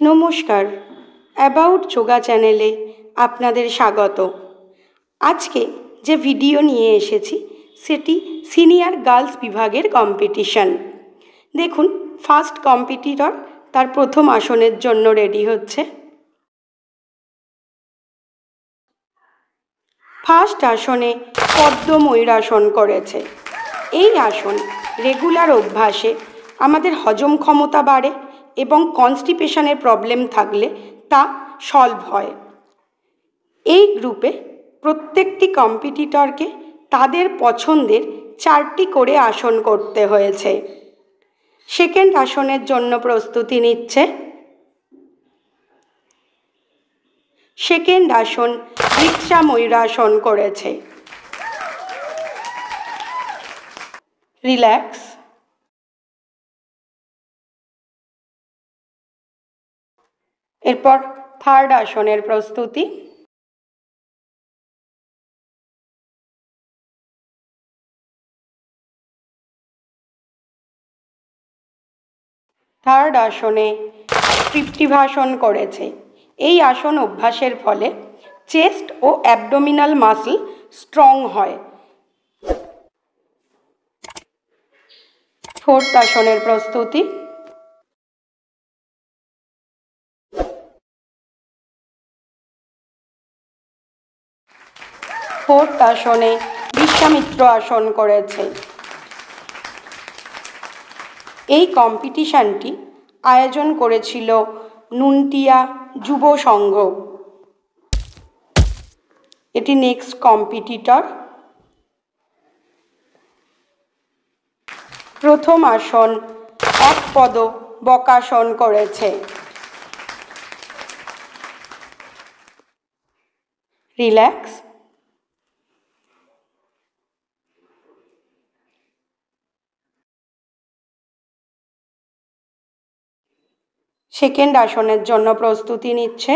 নমস্কার, অ্যাবাউট যোগা চ্যানেলে আপনাদের স্বাগত। আজকে যে ভিডিও নিয়ে এসেছি সেটি সিনিয়র গার্লস বিভাগের কম্পিটিশন। দেখুন, ফার্স্ট কম্পিটিটর তার প্রথম আসনের জন্য রেডি হচ্ছে। ফার্স্ট আসনে পদ্ম ময়ূরাসন করেছে। এই আসন রেগুলার অভ্যাসে আমাদের হজম ক্ষমতা বাড়ে এবং কনস্টিপেশনের প্রবলেম থাকলে তা সলভ হয়। এই গ্রুপে প্রত্যেকটি কম্পিটিটরকে তাদের পছন্দের 4টি করে আসন করতে হয়েছে। সেকেন্ড আসনের জন্য প্রস্তুতি নিচ্ছে। সেকেন্ড আসন বৃক্ষা ময়ূরাসন করেছে। রিল্যাক্স। এরপর থার্ড আসনের প্রস্তুতি। থার্ড আসনে তৃপ্তিভাসন করেছে। এই আসন অভ্যাসের ফলে চেস্ট ও অ্যাবডোমিনাল মাসল স্ট্রং হয়। ফোর্থ আসনের প্রস্তুতি। ফোর্থ আসনে বিশ্বামিত্র আসন করেছে। এই কম্পিটিশনটি আয়োজন করেছিল নুনটিয়া যুব সংঘ। এটি নেক্সট কম্পিটিটর। প্রথম আসন এক পদ বকাসন করেছে। রিল্যাক্স। সেকেন্ড আসনের জন্য প্রস্তুতি নিচ্ছে।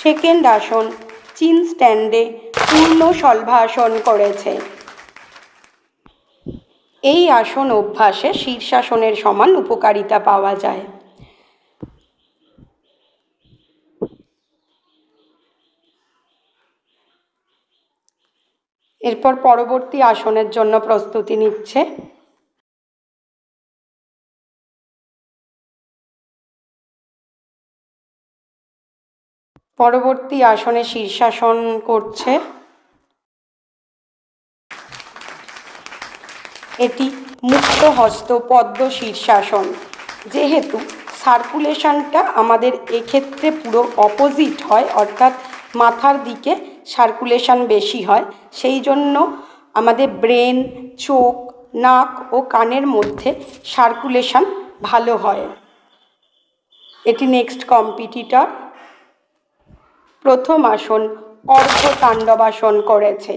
সেকেন্ড আসন চিন স্ট্যান্ডে পূর্ণ শলভাসন করেছে। এই আসন অভ্যাসে শীর্ষাসনের সমান উপকারিতা পাওয়া যায়। এরপর পরবর্তী আসনের জন্য প্রস্তুতি নিচ্ছে। পরবর্তী আসনে শীর্ষাসন করছে। এটি মুক্ত হস্ত পদ্ম শীর্ষাসন। যেহেতু সার্কুলেশনটা আমাদের এক্ষেত্রে পুরো অপোজিট হয়, অর্থাৎ মাথার দিকে সার্কুলেশন বেশি হয়, সেই জন্য আমাদের ব্রেন, চোখ, নাক ও কানের মধ্যে সার্কুলেশন ভালো হয়। এটি নেক্সট কম্পিটিটর। প্রথম আসন অর্ধতাণ্ডবাসন করেছে।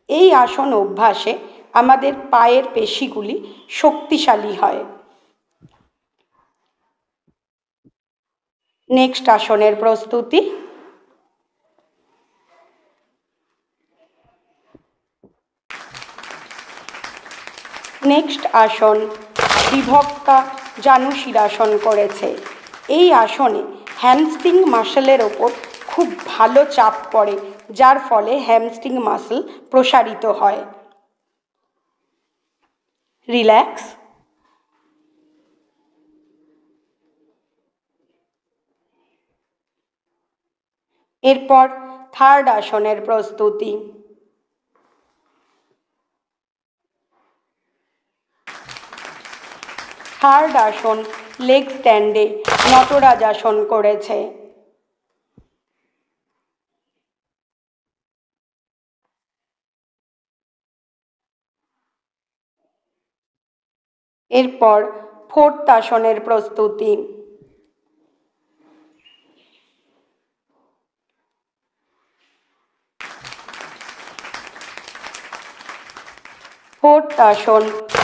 এই আসন অভ্যাসে আমাদের পায়ের পেশিগুলি শক্তিশালী হয়। নেক্সট আসনের প্রস্তুতি। নেক্সট আসন বিভক্তা জানুশিরাসন করেছে। এই আসনে হ্যামস্ট্রিং মাসলের ওপর খুব ভালো চাপ পড়ে, যার ফলে হ্যামস্ট্রিং মাসল প্রসারিত হয়। রিল্যাক্স। এরপর থার্ড আসনের প্রস্তুতি। থার্ড আসন লেগ স্ট্যান্ডে নটরাজাসন করেছে। এরপর ফোর্থ আসনের প্রস্তুতি। ফোর্থ আসন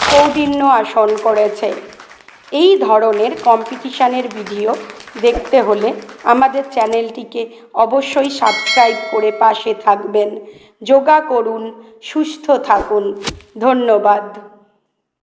কৌডিন্য আসন করেছে। এই ধরনের কম্পিটিশনের ভিডিও দেখতে হলে আমাদের চ্যানেলটিকে অবশ্যই সাবস্ক্রাইব করে পাশে থাকবেন। যোগা করুন, সুস্থ থাকুন। ধন্যবাদ।